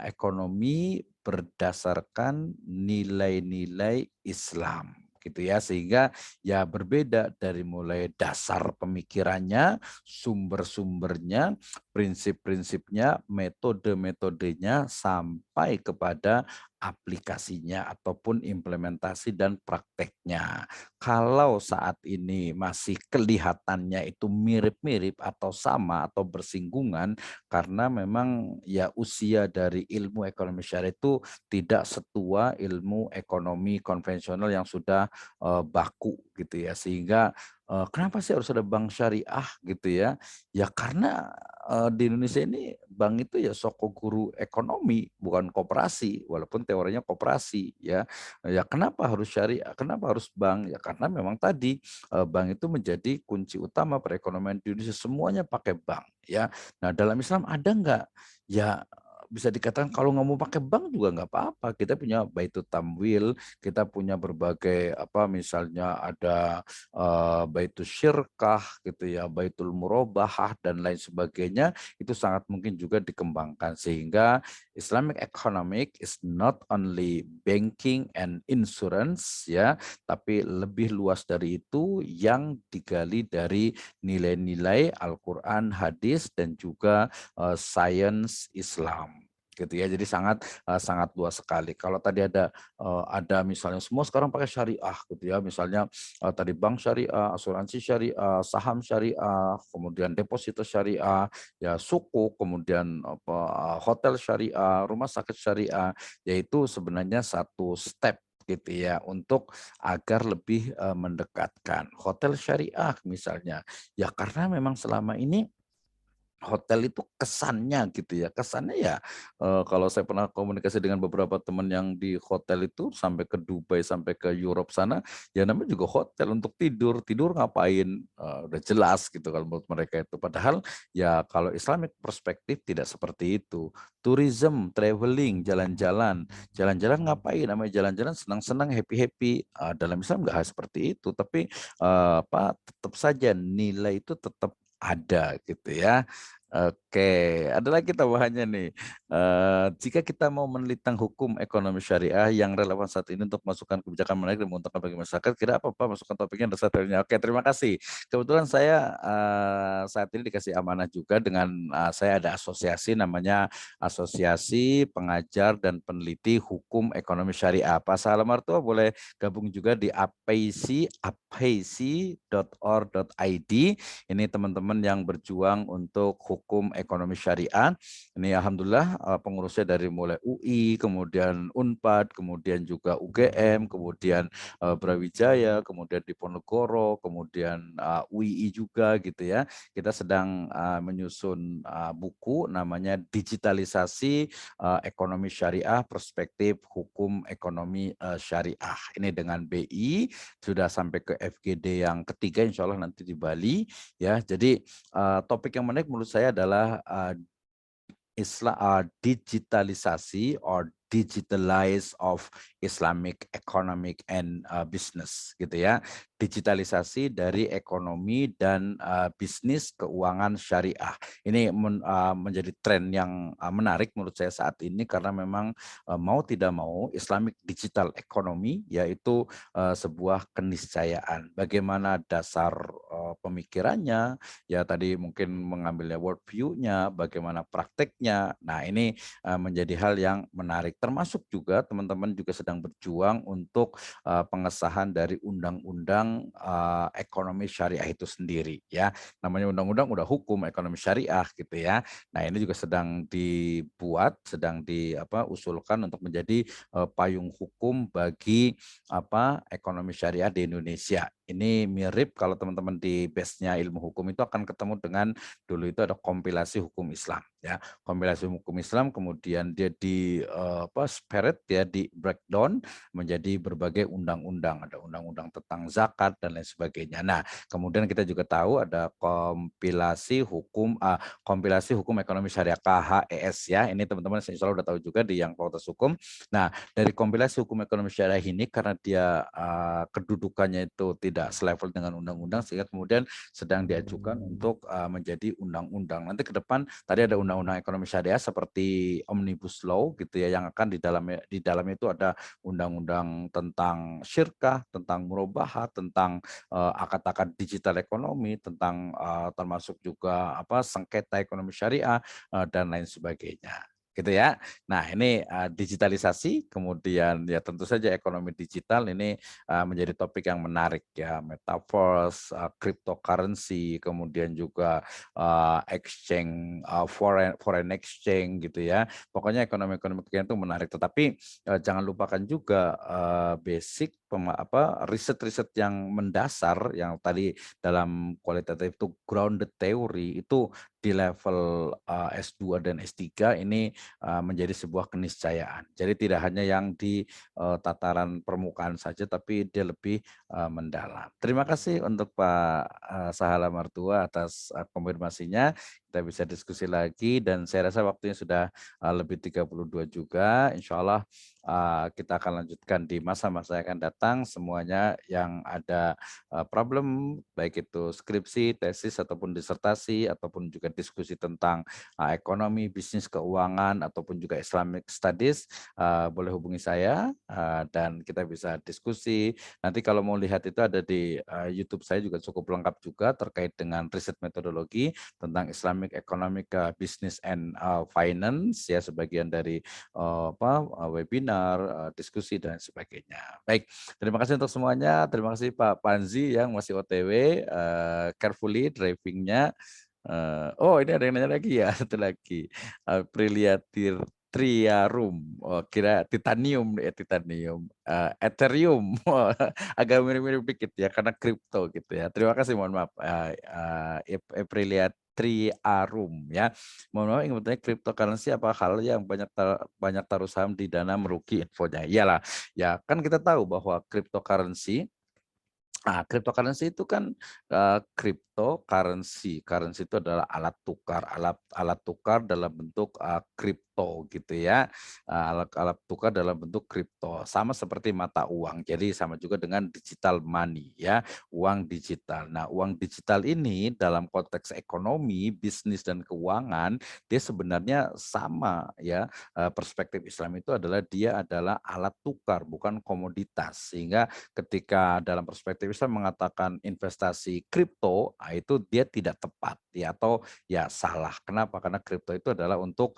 ekonomi berdasarkan nilai-nilai Islam gitu ya, sehingga ya berbeda dari mulai dasar pemikirannya, sumber-sumbernya, prinsip-prinsipnya, metode-metodenya sampai kepada aplikasinya ataupun implementasi dan prakteknya. Kalau saat ini masih kelihatannya itu mirip-mirip atau sama atau bersinggungan karena memang ya usia dari ilmu ekonomi syariah itu tidak setua ilmu ekonomi konvensional yang sudah baku gitu ya, sehingga kenapa sih harus ada bank syariah gitu ya? Ya karena, di Indonesia ini bank itu ya soko guru ekonomi, bukan koperasi, walaupun teorinya koperasi ya. Ya kenapa harus syariah, kenapa harus bank? Ya karena memang tadi, bank itu menjadi kunci utama perekonomian di Indonesia, semuanya pakai bank ya. Nah dalam Islam ada nggak? Ya bisa dikatakan kalau nggak mau pakai bank juga nggak apa-apa, kita punya Baitul Tamwil, kita punya berbagai apa, misalnya ada Baitul Syirkah gitu ya, Baitul Murabahah dan lain sebagainya, itu sangat mungkin juga dikembangkan sehingga Islamic economic is not only banking and insurance ya, tapi lebih luas dari itu yang digali dari nilai-nilai Al-Qur'an, hadis dan juga sains Islam gitu ya. Jadi sangat luas sekali. Kalau tadi ada misalnya semua sekarang pakai syariah gitu ya. Misalnya tadi bank syariah, asuransi syariah, saham syariah, kemudian deposito syariah, ya suku, kemudian hotel syariah, rumah sakit syariah, yaitu sebenarnya satu step gitu ya untuk agar lebih mendekatkan hotel syariah misalnya ya karena memang selama ini hotel itu kesannya gitu ya, kesannya ya, kalau saya pernah komunikasi dengan beberapa teman yang di hotel itu sampai ke Dubai, sampai ke Europe sana, ya namanya juga hotel untuk tidur, tidur ngapain, udah jelas gitu kalau menurut mereka itu. Padahal ya kalau Islamic perspektif tidak seperti itu. Tourism, traveling, jalan-jalan, jalan-jalan ngapain, namanya jalan-jalan senang-senang, happy-happy, dalam Islam nggak seperti itu, tapi, tetap saja nilai itu tetap ada gitu ya. Oke, ada lagi tambahannya nih. Jika kita mau meneliti hukum ekonomi syariah yang relevan saat ini untuk masukan kebijakan menarik dan menguntungkan bagi masyarakat, kira apa Pak masukan topiknya dan detailnya? Oke, terima kasih. Kebetulan saya saat ini dikasih amanah juga dengan saya ada asosiasi namanya Asosiasi Pengajar dan Peneliti Hukum Ekonomi Syariah. Pak Salam Martua boleh gabung juga di apaisi.org.id. Ini teman-teman yang berjuang untuk hukum ekonomi syariah. Ini alhamdulillah pengurusnya dari mulai UI, kemudian Unpad, kemudian juga UGM, kemudian Brawijaya, kemudian Diponegoro, kemudian UII juga gitu ya. Kita sedang menyusun buku namanya Digitalisasi Ekonomi Syariah Perspektif Hukum Ekonomi Syariah. Ini dengan BI sudah sampai ke FGD yang ketiga insya Allah nanti di Bali. Ya, jadi topik yang menarik menurut saya adalah digitalisasi or digitalize of Islamic economic and business gitu ya. Digitalisasi dari ekonomi dan bisnis keuangan syariah. Ini menjadi tren yang menarik menurut saya saat ini karena memang mau tidak mau Islamic digital economy yaitu sebuah keniscayaan. Bagaimana dasar pemikirannya, ya tadi mungkin mengambilnya world view-nya, bagaimana prakteknya. Nah ini menjadi hal yang menarik. Termasuk juga teman-teman juga sedang berjuang untuk pengesahan dari undang-undang ekonomi syariah itu sendiri ya. Namanya undang-undang udah hukum ekonomi syariah gitu ya. Nah ini juga sedang dibuat, sedang usulkan untuk menjadi payung hukum bagi ekonomi syariah di Indonesia. Ini mirip kalau teman-teman di base-nya ilmu hukum itu akan ketemu dengan dulu itu ada kompilasi hukum Islam ya. Kompilasi hukum Islam kemudian dia spirit ya di breakdown menjadi berbagai undang-undang. Ada undang-undang tentang zakat dan lain sebagainya. Nah, kemudian kita juga tahu ada kompilasi hukum ekonomi syariah KHES ya. Ini teman-teman insya Allah udah tahu juga di yang Fakultas Hukum. Nah, dari kompilasi hukum ekonomi syariah ini karena dia kedudukannya itu tidak selevel dengan undang-undang sehingga kemudian sedang diajukan untuk menjadi undang-undang. Nanti ke depan tadi ada undang-undang ekonomi syariah seperti Omnibus Law gitu ya yang akan di dalamnya itu ada undang-undang tentang syirkah, tentang murabahah, tentang akad-akad digital ekonomi, tentang termasuk juga sengketa ekonomi syariah dan lain sebagainya. gitu ya. Nah, ini digitalisasi, kemudian ya tentu saja ekonomi digital ini menjadi topik yang menarik ya, metaverse, cryptocurrency, kemudian juga exchange, foreign exchange gitu ya. Pokoknya ekonomi-ekonomi kekinian itu menarik, tetapi jangan lupakan juga basic riset-riset yang mendasar yang tadi dalam kualitatif itu grounded theory itu di level S2 dan S3 ini menjadi sebuah keniscayaan. Jadi tidak hanya yang di tataran permukaan saja, tapi dia lebih mendalam. Terima kasih untuk Pak Sahala Martua atas konfirmasinya. Kita bisa diskusi lagi dan saya rasa waktunya sudah lebih 32 juga. Insya Allah kita akan lanjutkan di masa-masa yang akan datang. Semuanya yang ada problem, baik itu skripsi, tesis, ataupun disertasi, ataupun juga diskusi tentang ekonomi, bisnis, keuangan, ataupun juga Islamic Studies, boleh hubungi saya dan kita bisa diskusi. Nanti kalau mau lihat itu ada di YouTube saya juga cukup lengkap juga terkait dengan riset metodologi tentang Islamic Economic Business and Finance ya, sebagian dari webinar, diskusi dan sebagainya. Baik, terima kasih untuk semuanya. Terima kasih Pak Panzi yang masih OTW, carefully drivingnya. Oh ini ada yang nanya lagi ya, satu lagi. Aprilia Triarum, oh, kira titanium ya, titanium, Ethereum, agak mirip-mirip dikit ya karena kripto gitu ya. Terima kasih, mohon maaf, Aprilia Triarum ya. Mohon maaf, ingin bertanya cryptocurrency apa hal yang banyak taruh saham di dana merugi infonya. Iyalah, ya kan kita tahu bahwa cryptocurrency itu kan currency itu adalah alat tukar dalam bentuk kripto gitu ya. Alat tukar dalam bentuk kripto, sama seperti mata uang. Jadi sama juga dengan digital money ya, uang digital. Nah, uang digital ini dalam konteks ekonomi, bisnis dan keuangan dia sebenarnya sama ya. Perspektif Islam itu adalah dia adalah alat tukar bukan komoditas. Sehingga ketika dalam perspektif Islam mengatakan investasi kripto, itu dia tidak tepat ya, atau ya salah. Kenapa? Karena kripto itu adalah untuk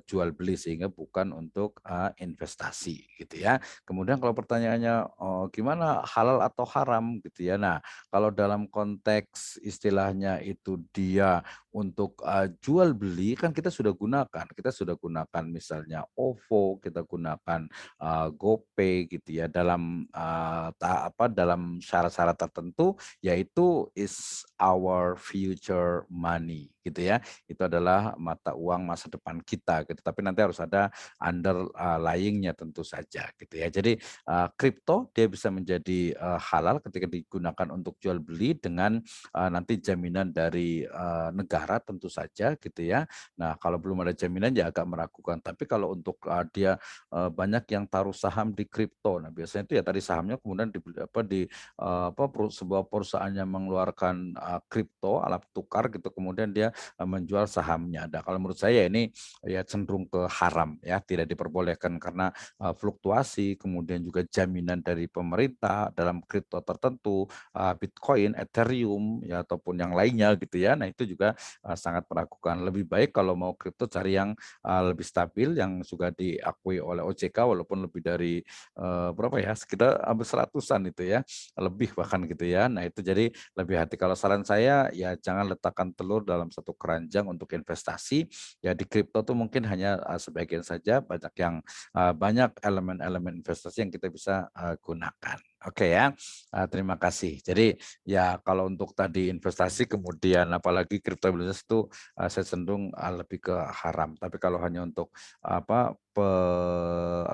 jual beli sehingga bukan untuk investasi gitu ya. Kemudian kalau pertanyaannya gimana halal atau haram gitu ya. Nah, kalau dalam konteks istilahnya itu dia untuk jual beli kan kita sudah gunakan. Kita sudah gunakan misalnya OVO, kita gunakan GoPay gitu ya dalam dalam syarat-syarat tertentu, yaitu is our future money gitu ya. Itu adalah mata uang masa depan kita gitu. Tapi nanti harus ada underlying-nya tentu saja gitu ya. Jadi kripto dia bisa menjadi halal ketika digunakan untuk jual beli dengan nanti jaminan dari negara tentu saja gitu ya. Nah, kalau belum ada jaminan ya agak meragukan. Tapi kalau untuk dia banyak yang taruh saham di kripto. Nah, biasanya itu ya tadi sahamnya kemudian sebuah perusahaan yang mengeluarkan kripto alat tukar gitu, kemudian dia menjual sahamnya. Nah, kalau menurut saya ini ya cenderung ke haram ya, tidak diperbolehkan karena fluktuasi, kemudian juga jaminan dari pemerintah dalam kripto tertentu, Bitcoin, Ethereum ya ataupun yang lainnya gitu ya. Nah, itu juga sangat meragukan. Lebih baik kalau mau kripto cari yang lebih stabil yang juga diakui oleh OJK walaupun lebih dari berapa ya, sekitar hampir seratusan itu ya, lebih bahkan gitu ya. Nah, itu jadi lebih hati. Kalau saran saya ya jangan letakkan telur dalam satu keranjang untuk investasi. Ya di kripto tuh mungkin hanya sebagian saja, banyak elemen-elemen investasi yang kita bisa gunakan. Oke ya, terima kasih. Jadi ya kalau untuk tadi investasi kemudian apalagi kripto itu saya cenderung lebih ke haram. Tapi kalau hanya untuk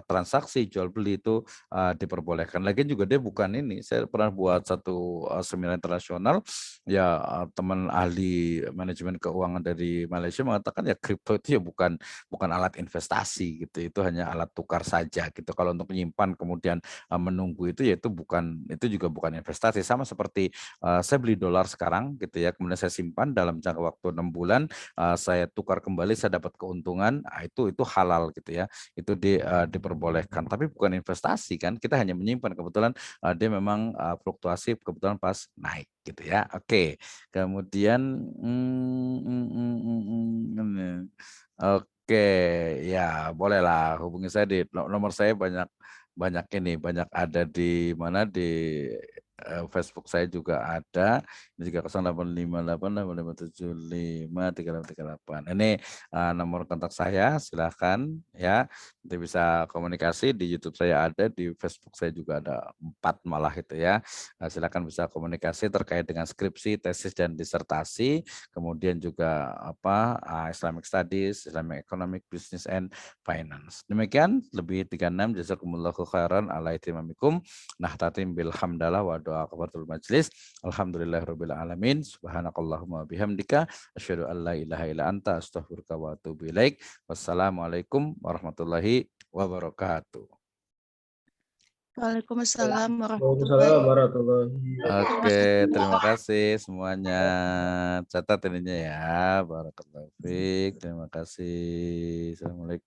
transaksi jual beli itu diperbolehkan. Lagian juga dia bukan ini. Saya pernah buat satu seminar internasional ya, teman ahli manajemen keuangan dari Malaysia mengatakan ya kripto itu ya bukan alat investasi gitu. Itu hanya alat tukar saja gitu. Kalau untuk menyimpan kemudian menunggu itu ya itu juga bukan investasi. Sama seperti saya beli dolar sekarang gitu ya, kemudian saya simpan dalam jangka waktu 6 bulan, saya tukar kembali, saya dapat keuntungan, itu halal gitu ya. Itu diperbolehkan, tapi bukan investasi kan, kita hanya menyimpan, kebetulan dia memang fluktuasi kebetulan pas naik gitu ya. Oke, kemudian Oke, ya bolehlah hubungi saya di nomor saya banyak banyak ini, banyak ada di mana di Facebook saya juga ada. Ini juga 085885753538. Ini nomor kontak saya, silakan ya. Nanti bisa komunikasi di YouTube saya ada, di Facebook saya juga ada 4 malah itu ya. Silakan bisa komunikasi terkait dengan skripsi, tesis dan disertasi, kemudian juga Islamic Studies, Islamic Economic, Business and Finance. Demikian lebih 36 jazakumullahu khairan ala itimamikum. Nahtatim bil hamdalah wa doa kafatul majlis. Alhamdulillahirabbil alamin. Subhanakallahumma bihamdika asyhadu an la ilaha illa anta astaghfiruka wa atubu ilaik. Wassalamualaikum warahmatullahi wabarakatuh. Waalaikumsalam Waalaikumsalam warahmatullahi warahmatullahi Oke, terima kasih semuanya. Catat ininya ya. Barakallahu fiik. Terima kasih. Assalamualaikum.